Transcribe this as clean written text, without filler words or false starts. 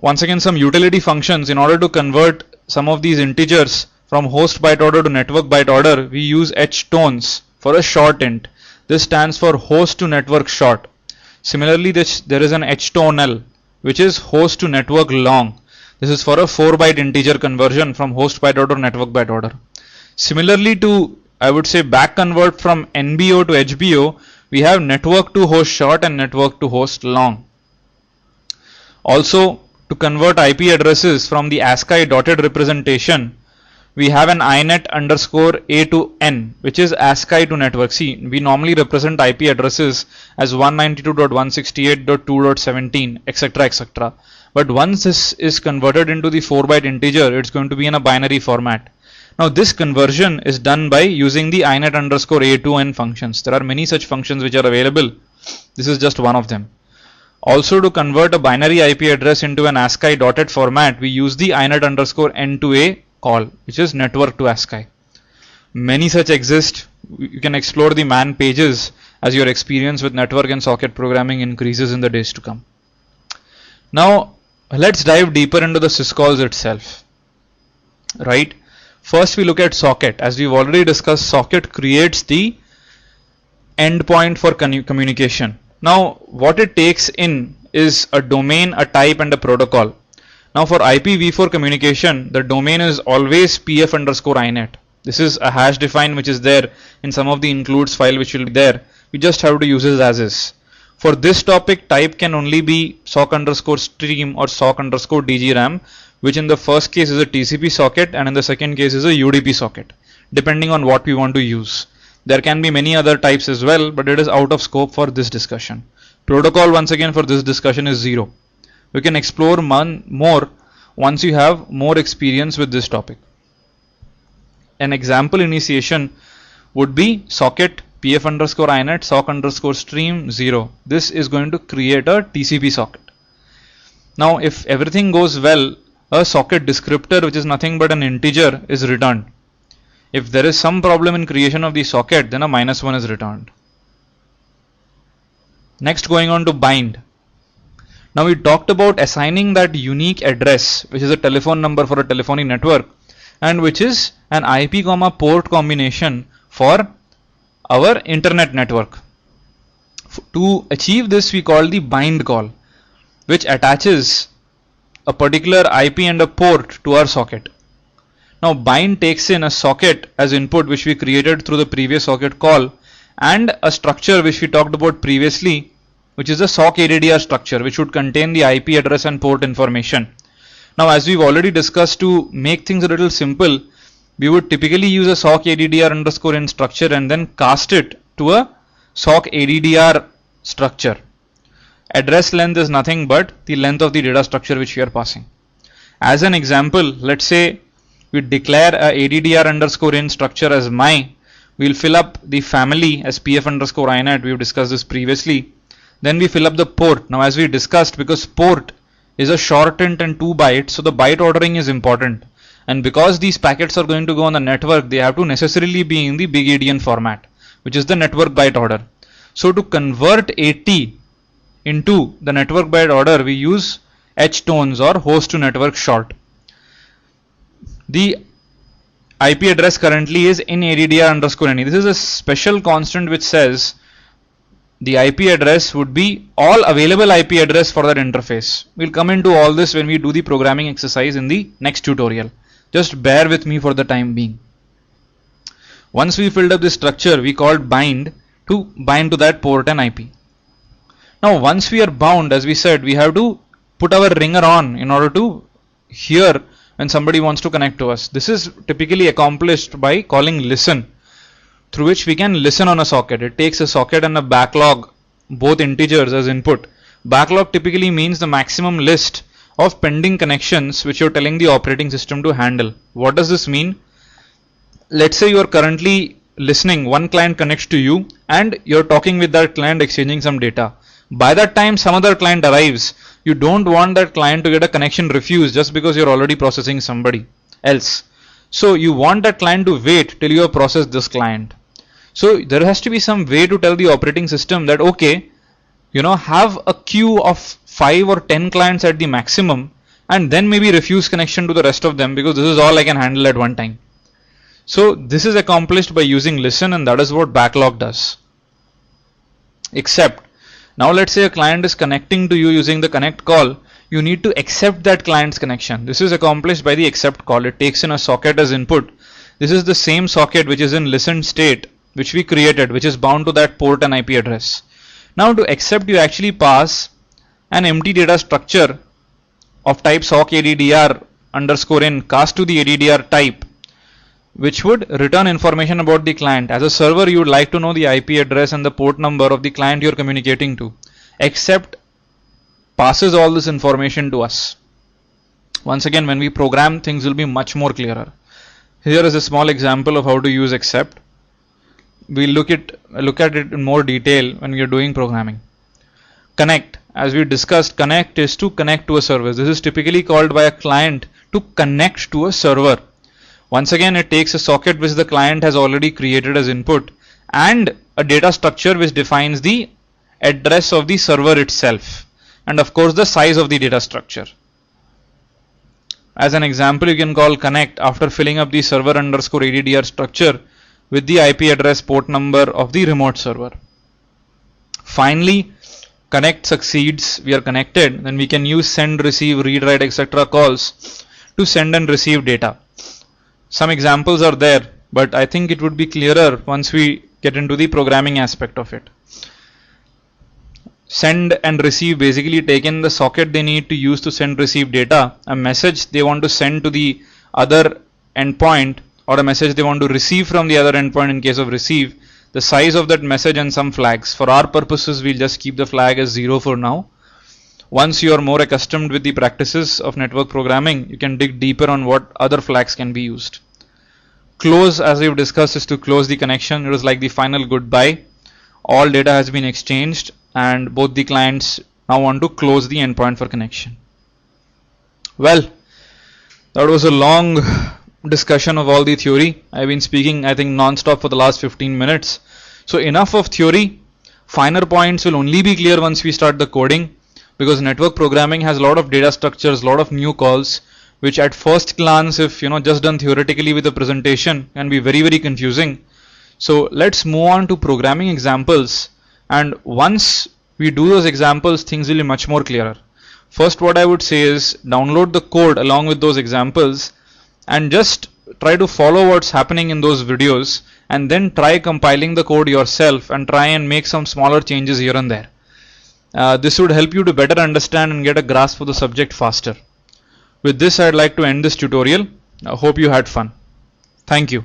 Once again, some utility functions. In order to convert some of these integers from host byte order to network byte order, we use htones for a short int. This stands for host to network short. Similarly, there is an htonel, which is host to network long. This is for a 4-byte integer conversion from host byte order to network byte order. Similarly to, I would say, back convert from NBO to HBO, we have network to host short and network to host long. Also, to convert IP addresses from the ASCII dotted representation, we have an inet underscore a to n, which is ASCII to network. See, we normally represent IP addresses as 192.168.2.17, etc., etc. But once this is converted into the 4-byte integer, it's going to be in a binary format. Now, this conversion is done by using the inet underscore a to n functions. There are many such functions which are available. This is just one of them. Also, to convert a binary IP address into an ASCII dotted format, we use the inet underscore n to a call, which is network to ASCII. Many such exist. You can explore the man pages as your experience with network and socket programming increases in the days to come. Now, let's dive deeper into the syscalls itself. Right? First, we look at socket. As we've already discussed, socket creates the endpoint for communication. Now, what it takes in is a domain, a type, and a protocol. Now, for IPv4 communication, the domain is always pf underscore inet. This is a hash define which is there in some of the includes file which will be there. We just have to use it as is. For this topic, type can only be sock underscore stream or sock underscore dgram, which in the first case is a TCP socket and in the second case is a UDP socket, depending on what we want to use. There can be many other types as well, but it is out of scope for this discussion. Protocol, once again, for this discussion is 0. We can explore more once you have more experience with this topic. An example initiation would be socket pf underscore inet sock underscore stream 0. This is going to create a TCP socket. Now, if everything goes well, a socket descriptor, which is nothing but an integer, is returned. If there is some problem in creation of the socket, then a -1 is returned. Next, going on to bind. Now, we talked about assigning that unique address, which is a telephone number for a telephony network, and which is an IP comma port combination for our internet network. To achieve this, we call the bind call, which attaches a particular IP and a port to our socket. Now, bind takes in a socket as input which we created through the previous socket call and a structure which we talked about previously, which is a sock ADDR structure which would contain the IP address and port information. Now, as we've already discussed, to make things a little simple, we would typically use a sock ADDR underscore in structure and then cast it to a sock ADDR structure. Address length is nothing but the length of the data structure which we are passing. As an example, let's say we declare a ADDR underscore in structure as my. We'll fill up the family as pf underscore inet. We've discussed this previously. Then we fill up the port. Now, as we discussed, because port is a short int and 2 bytes, so the byte ordering is important. And because these packets are going to go on the network, they have to necessarily be in the big endian format, which is the network byte order. So, to convert AT into the network byte order, we use htones or host to network short. The IP address currently is in ADDR underscore any. This is a special constant which says the IP address would be all available IP address for that interface. We'll come into all this when we do the programming exercise in the next tutorial. Just bear with me for the time being. Once we filled up this structure, we called bind to bind to that port and IP. Now, once we are bound, as we said, we have to put our ringer on in order to hear when somebody wants to connect to us. This is typically accomplished by calling listen, through which we can listen on a socket. It takes a socket and a backlog, both integers, as input. Backlog typically means the maximum list of pending connections which you're telling the operating system to handle. What does this mean? Let's say you are currently listening, one client connects to you and you're talking with that client, exchanging some data. By that time, some other client arrives. You don't want that client to get a connection refused just because you're already processing somebody else. So you want that client to wait till you have processed this client. So there has to be some way to tell the operating system that, okay, have a queue of 5 or 10 clients at the maximum, and then maybe refuse connection to the rest of them because this is all I can handle at one time. So this is accomplished by using listen, and that is what backlog does. Except, now let's say a client is connecting to you using the connect call. You need to accept that client's connection. This is accomplished by the accept call. It takes in a socket as input. This is the same socket which is in listen state, which we created, which is bound to that port and IP address. Now to accept, you actually pass an empty data structure of type sock addr underscore in cast to the addr type, which would return information about the client. As a server, you would like to know the IP address and the port number of the client you are communicating to. Accept passes all this information to us. Once again, when we program, things will be much more clearer. Here is a small example of how to use accept. We'll look at it in more detail when we are doing programming. Connect, as we discussed, connect is to connect to a service. This is typically called by a client to connect to a server. Once again, it takes a socket which the client has already created as input and a data structure which defines the address of the server itself and of course the size of the data structure. As an example, you can call connect after filling up the server underscore addr structure with the IP address port number of the remote server. Finally, connect succeeds, we are connected, then we can use send, receive, read, write, etc. calls to send and receive data. Some examples are there, but I think it would be clearer once we get into the programming aspect of it. Send and receive basically take in the socket they need to use to send receive data, a message they want to send to the other endpoint, or a message they want to receive from the other endpoint in case of receive, the size of that message and some flags. For our purposes, we'll just keep the flag as 0 for now. Once you are more accustomed with the practices of network programming, you can dig deeper on what other flags can be used. Close, as we've discussed, is to close the connection. It is like the final goodbye. All data has been exchanged and both the clients now want to close the endpoint for connection. Well, that was a long discussion of all the theory. I've been speaking, I think, non-stop for the last 15 minutes. So enough of theory. Finer points will only be clear once we start the coding, because network programming has a lot of data structures, a lot of new calls, which at first glance, if just done theoretically with a presentation, can be very, very confusing. So let's move on to programming examples, and once we do those examples, things will be much more clearer. First, what I would say is download the code along with those examples and just try to follow what's happening in those videos, and then try compiling the code yourself and try and make some smaller changes here and there. This would help you to better understand and get a grasp of the subject faster. With this, I'd like to end this tutorial. I hope you had fun. Thank you.